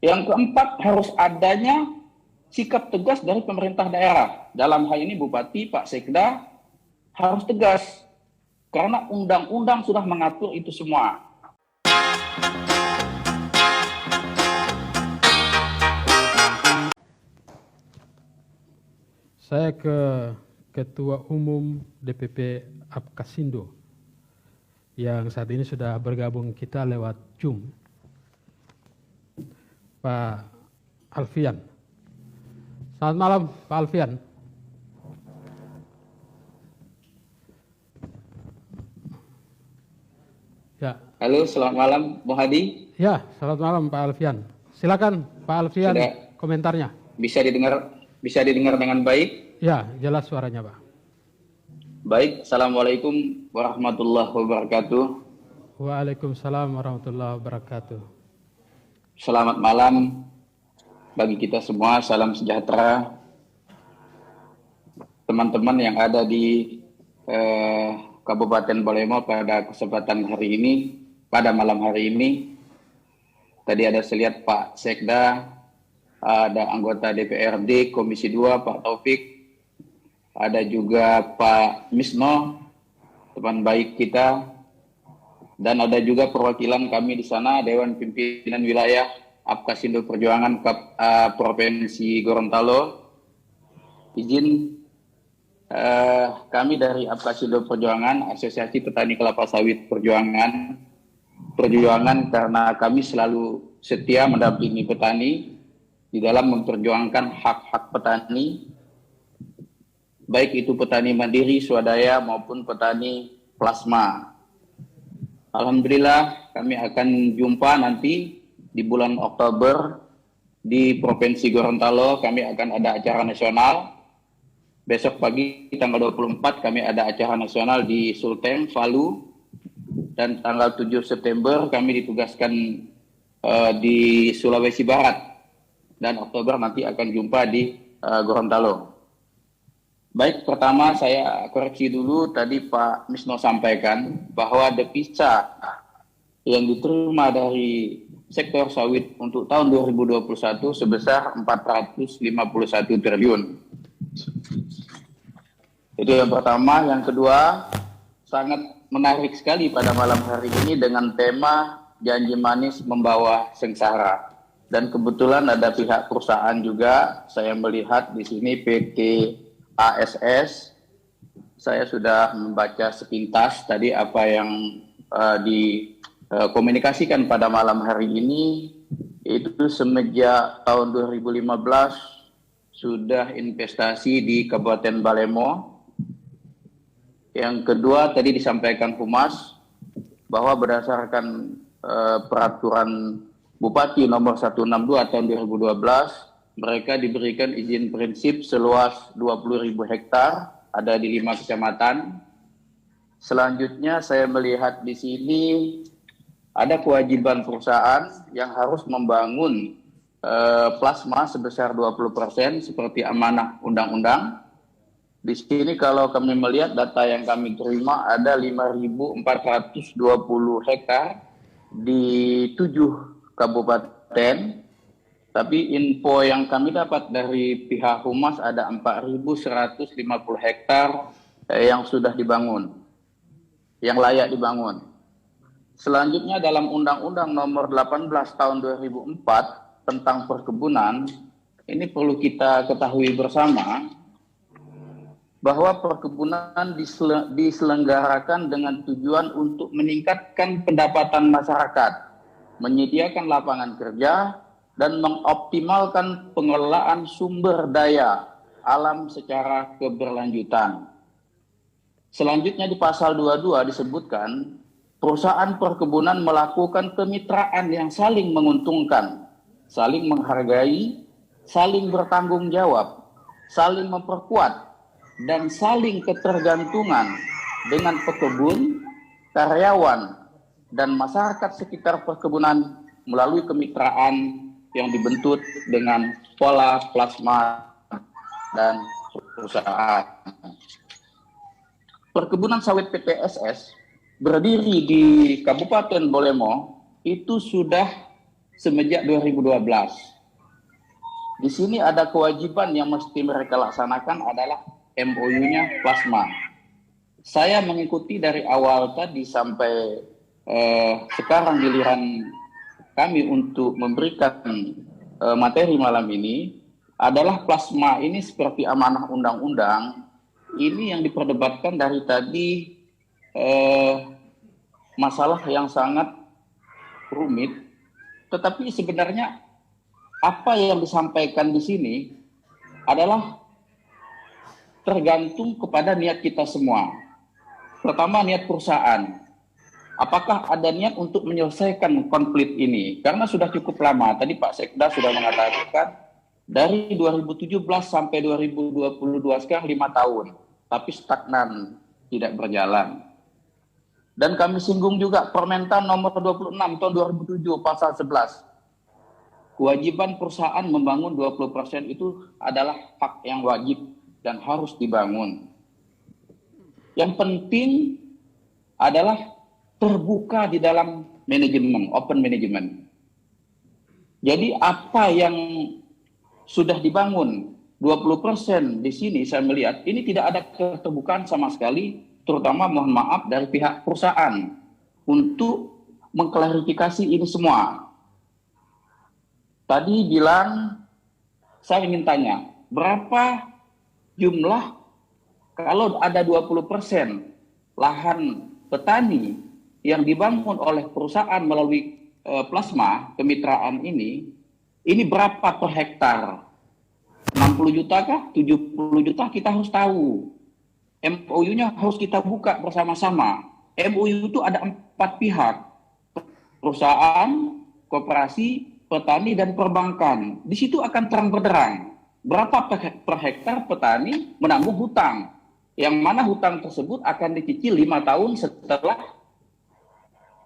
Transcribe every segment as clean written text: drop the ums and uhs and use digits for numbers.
Yang keempat, harus adanya sikap tegas dari pemerintah daerah. Dalam hal ini Bupati, Pak Sekda harus tegas. Karena undang-undang sudah mengatur itu semua. Saya ke Ketua Umum DPP Apkasindo yang saat ini sudah bergabung kita lewat Zoom, Pak Alfian. Selamat malam, Pak Alfian. Ya. Halo, selamat malam, Bung Hadi. Ya, selamat malam, Pak Alfian. Silakan, Pak Alfian, komentarnya. Bisa didengar dengan baik? Ya, jelas suaranya, Pak. Baik, Assalamualaikum warahmatullahi wabarakatuh. Waalaikumsalam warahmatullahi wabarakatuh. Selamat malam bagi kita semua, salam sejahtera. Teman-teman yang ada di Kabupaten Balemo pada kesempatan hari ini, pada malam hari ini. Tadi ada saya lihat Pak Sekda, ada anggota DPRD Komisi 2 Pak Taufik, ada juga Pak Misno, teman baik kita, dan ada juga perwakilan kami di sana, Dewan Pimpinan Wilayah Apkasindo Perjuangan Provinsi Gorontalo. Izin kami dari Apkasindo Perjuangan, Asosiasi Petani Kelapa Sawit Perjuangan karena kami selalu setia mendampingi petani di dalam memperjuangkan hak-hak petani, baik itu petani mandiri, swadaya maupun petani plasma. Alhamdulillah kami akan jumpa nanti di bulan Oktober di Provinsi Gorontalo. Kami akan ada acara nasional. Besok pagi tanggal 24 kami ada acara nasional di Sulteng, Palu. Dan tanggal 7 September kami ditugaskan di Sulawesi Barat. Dan Oktober nanti akan jumpa di Gorontalo. Baik, pertama saya koreksi dulu, tadi Pak Misno sampaikan bahwa devisa yang diterima dari sektor sawit untuk tahun 2021 sebesar 451 triliun. Itu yang pertama. Yang kedua, sangat menarik sekali pada malam hari ini dengan tema janji manis membawa sengsara. Dan kebetulan ada pihak perusahaan juga, saya melihat di sini PT ASS. Saya sudah membaca sepintas tadi apa yang dikomunikasikan pada malam hari ini. Itu semenjak tahun 2015 sudah investasi di Kabupaten Balemo. Yang kedua tadi disampaikan Humas bahwa berdasarkan peraturan Bupati nomor 162 tahun 2012, mereka diberikan izin prinsip seluas 20.000 hektar, ada di 5 kecamatan. Selanjutnya saya melihat di sini ada kewajiban perusahaan yang harus membangun plasma sebesar 20% seperti amanah undang-undang. Di sini kalau kami melihat data yang kami terima ada 5.420 hektar di 7 kabupaten. Tapi info yang kami dapat dari pihak Humas ada 4.150 hektar yang sudah dibangun, yang layak dibangun. Selanjutnya dalam Undang-Undang nomor 18 tahun 2004 tentang perkebunan, ini perlu kita ketahui bersama bahwa perkebunan diselenggarakan dengan tujuan untuk meningkatkan pendapatan masyarakat, menyediakan lapangan kerja, dan mengoptimalkan pengelolaan sumber daya alam secara keberlanjutan. Selanjutnya di pasal 22 disebutkan, perusahaan perkebunan melakukan kemitraan yang saling menguntungkan, saling menghargai, saling bertanggung jawab, saling memperkuat, dan saling ketergantungan dengan pekebun, karyawan, dan masyarakat sekitar perkebunan melalui kemitraan yang dibentuk dengan pola plasma dan perusahaan. Perkebunan sawit PTSS berdiri di Kabupaten Balemo itu sudah semenjak 2012. Di sini ada kewajiban yang mesti mereka laksanakan adalah MOU-nya plasma. Saya mengikuti dari awal tadi sampai sekarang giliran kami untuk memberikan materi malam ini adalah plasma ini seperti amanah undang-undang. Ini yang diperdebatkan dari tadi masalah yang sangat rumit, tetapi sebenarnya apa yang disampaikan di sini adalah tergantung kepada niat kita semua. Pertama, niat perusahaan. Apakah ada niat untuk menyelesaikan konflik ini? Karena sudah cukup lama. Tadi Pak Sekda sudah mengatakan dari 2017 sampai 2022 sekarang 5 tahun. Tapi stagnan, tidak berjalan. Dan kami singgung juga Permentan nomor 26 tahun 2007 pasal 11. Kewajiban perusahaan membangun 20% itu adalah hak yang wajib dan harus dibangun. Yang penting adalah terbuka di dalam manajemen, open management. Jadi apa yang sudah dibangun 20% di sini saya melihat ini tidak ada keterbukaan sama sekali, terutama mohon maaf dari pihak perusahaan untuk mengklarifikasi ini semua. Tadi bilang, saya ingin tanya, berapa jumlah kalau ada 20% lahan petani yang dibangun oleh perusahaan melalui plasma kemitraan ini berapa per hektar? 60 juta kah? 70 juta? Kita harus tahu. MOU-nya harus kita buka bersama-sama. MOU itu ada 4 pihak. Perusahaan, koperasi, petani, dan perbankan. Di situ akan terang benderang. Berapa per hektar petani menanggung hutang. Yang mana hutang tersebut akan dicicil 5 tahun setelah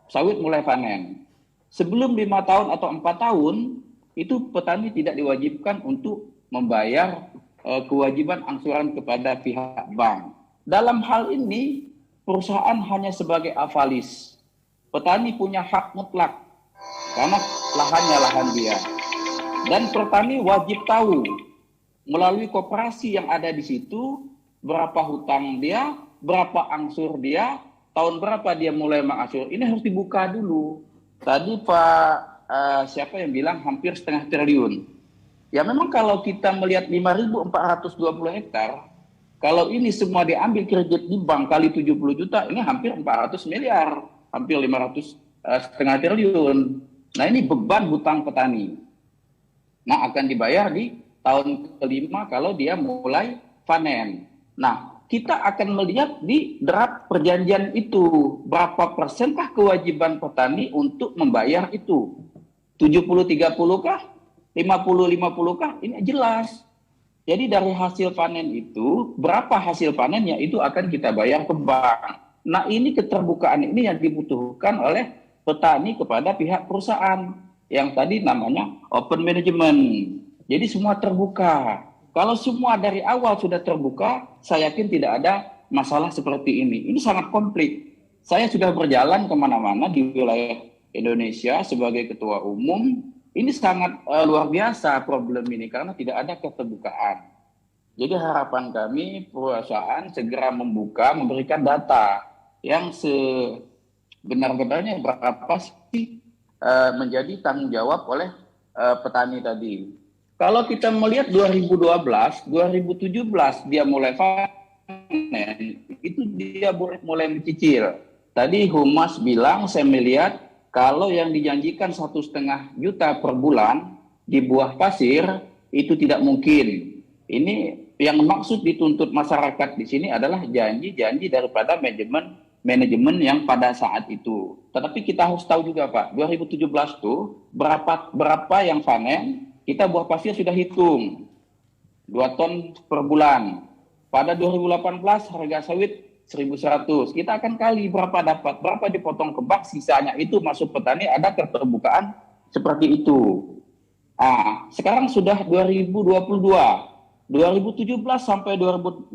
sawit mulai panen. Sebelum 5 tahun atau 4 tahun, itu petani tidak diwajibkan untuk membayar kewajiban angsuran kepada pihak bank. Dalam hal ini, perusahaan hanya sebagai avalis. Petani punya hak mutlak, karena lahannya lahan dia. Dan petani wajib tahu, melalui koperasi yang ada di situ, berapa hutang dia, berapa angsur dia, tahun berapa dia mulai mengangsur. Ini harus dibuka dulu. Tadi Pak siapa yang bilang hampir setengah triliun. Ya memang kalau kita melihat 5.420 hektar, kalau ini semua diambil kredit di bank kali 70 juta, ini hampir 400 miliar, hampir 500 setengah triliun. Nah ini beban hutang petani. Nah akan dibayar di tahun kelima kalau dia mulai panen. Nah kita akan melihat di draft perjanjian itu, berapa persenkah kewajiban petani untuk membayar itu? 70-30 kah? 50-50 kah? Ini jelas. Jadi dari hasil panen itu, berapa hasil panennya itu akan kita bayar ke bank. Nah ini keterbukaan ini yang dibutuhkan oleh petani kepada pihak perusahaan. Yang tadi namanya open management. Jadi semua terbuka. Kalau semua dari awal sudah terbuka, saya yakin tidak ada masalah seperti ini. Ini sangat komplit. Saya sudah berjalan kemana-mana di wilayah Indonesia sebagai ketua umum. Ini sangat luar biasa problem ini karena tidak ada keterbukaan. Jadi harapan kami perusahaan segera membuka, memberikan data yang sebenar-benarnya berapa sih menjadi tanggung jawab oleh petani tadi. Kalau kita melihat 2012, 2017 dia mulai panen, itu dia mulai mencicil. Tadi Humas bilang, saya melihat kalau yang dijanjikan 1,5 juta per bulan di buah pasir itu tidak mungkin. Ini yang maksud dituntut masyarakat di sini adalah janji-janji daripada manajemen yang pada saat itu. Tetapi kita harus tahu juga Pak, 2017 itu berapa yang panen, kita buah pasir sudah hitung 2 ton per bulan. Pada 2018 harga sawit 1.100, kita akan kali berapa dapat, berapa dipotong ke bank, sisanya itu masuk petani, ada keterbukaan seperti itu. Sekarang sudah 2022, 2017 sampai 2022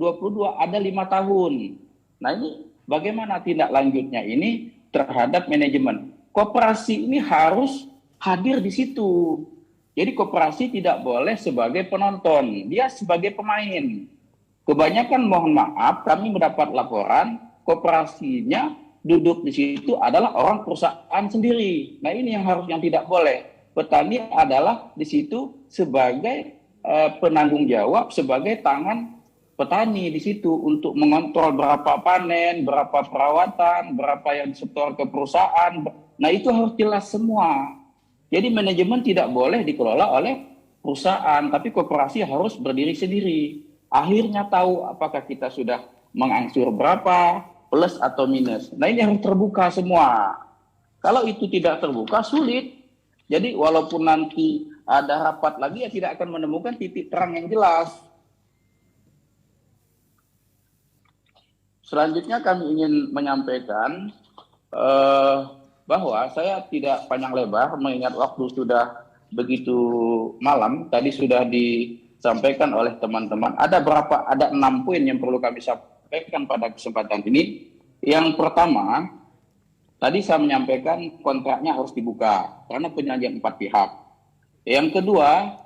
ada 5 tahun. Nah ini bagaimana tindak lanjutnya ini terhadap manajemen? Koperasi ini harus hadir di situ. Jadi koperasi tidak boleh sebagai penonton, dia sebagai pemain. Kebanyakan mohon maaf kami mendapat laporan koperasinya duduk di situ adalah orang perusahaan sendiri. Nah ini yang tidak boleh. Petani adalah di situ sebagai penanggung jawab, sebagai tangan petani di situ untuk mengontrol berapa panen, berapa perawatan, berapa yang disetor ke perusahaan. Nah itu harus jelas semua. Jadi manajemen tidak boleh dikelola oleh perusahaan, tapi koperasi harus berdiri sendiri. Akhirnya tahu apakah kita sudah mengangsur berapa, plus atau minus. Nah ini harus terbuka semua. Kalau itu tidak terbuka, sulit. Jadi walaupun nanti ada rapat lagi, ya tidak akan menemukan titik terang yang jelas. Selanjutnya kami ingin menyampaikan bahwa saya tidak panjang lebar mengingat waktu sudah begitu malam. Tadi sudah disampaikan oleh teman-teman. Ada 6 poin yang perlu kami sampaikan pada kesempatan ini. Yang pertama, tadi saya menyampaikan kontraknya harus dibuka karena perjanjian 4 pihak. Yang kedua,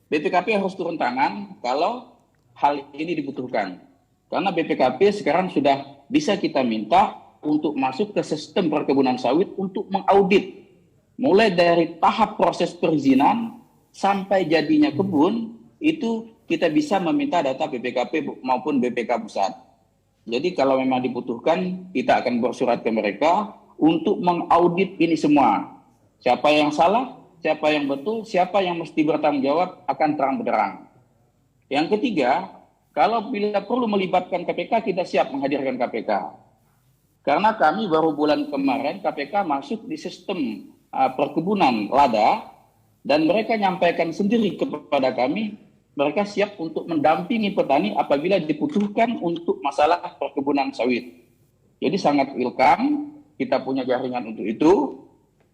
BPKP harus turun tangan kalau hal ini dibutuhkan. Karena BPKP sekarang sudah bisa kita minta untuk masuk ke sistem perkebunan sawit untuk mengaudit. Mulai dari tahap proses perizinan sampai jadinya kebun, itu kita bisa meminta data BPKP maupun BPK pusat. Jadi kalau memang dibutuhkan, kita akan bersurat ke mereka untuk mengaudit ini semua. Siapa yang salah, siapa yang betul, siapa yang mesti bertanggung jawab akan terang benderang. Yang ketiga, kalau bila perlu melibatkan KPK, kita siap menghadirkan KPK. Karena kami baru bulan kemarin KPK masuk di sistem perkebunan lada dan mereka nyampaikan sendiri kepada kami, mereka siap untuk mendampingi petani apabila dibutuhkan untuk masalah perkebunan sawit. Jadi sangat welcome, kita punya jaringan untuk itu.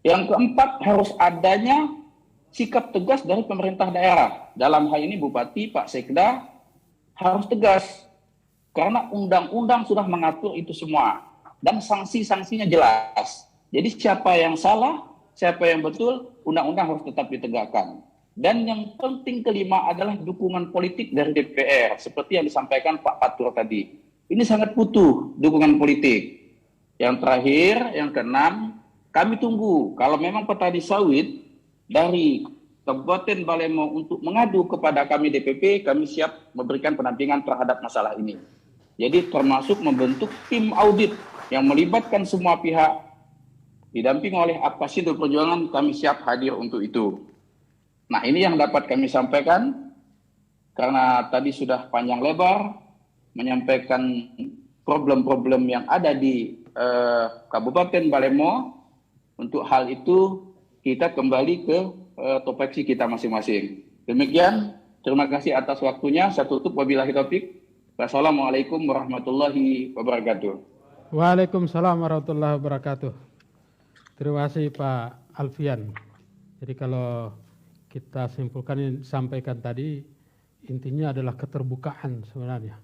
Yang keempat, harus adanya sikap tegas dari pemerintah daerah. Dalam hal ini Bupati, Pak Sekda, harus tegas karena undang-undang sudah mengatur itu semua dan sanksi-sanksinya jelas. Jadi siapa yang salah, siapa yang betul, undang-undang harus tetap ditegakkan. Dan yang penting kelima adalah dukungan politik dari DPR seperti yang disampaikan Pak Patur tadi. Ini sangat butuh dukungan politik. Yang terakhir, yang keenam, kami tunggu kalau memang petani sawit dari Kabupaten Balemo untuk mengadu kepada kami DPP, kami siap memberikan pendampingan terhadap masalah ini. Jadi termasuk membentuk tim audit yang melibatkan semua pihak, didampingi oleh Apkasindo Perjuangan, kami siap hadir untuk itu. Nah ini yang dapat kami sampaikan, karena tadi sudah panjang lebar menyampaikan problem-problem yang ada di Kabupaten Balemo. Untuk hal itu kita kembali ke topiksi kita masing-masing. Demikian, terima kasih atas waktunya. Saya tutup wabillahi taufik. Wassalamualaikum warahmatullahi wabarakatuh. Waalaikumsalam warahmatullahi wabarakatuh. Terima kasih Pak Alfian. Jadi kalau kita simpulkan, sampaikan tadi, intinya adalah keterbukaan sebenarnya.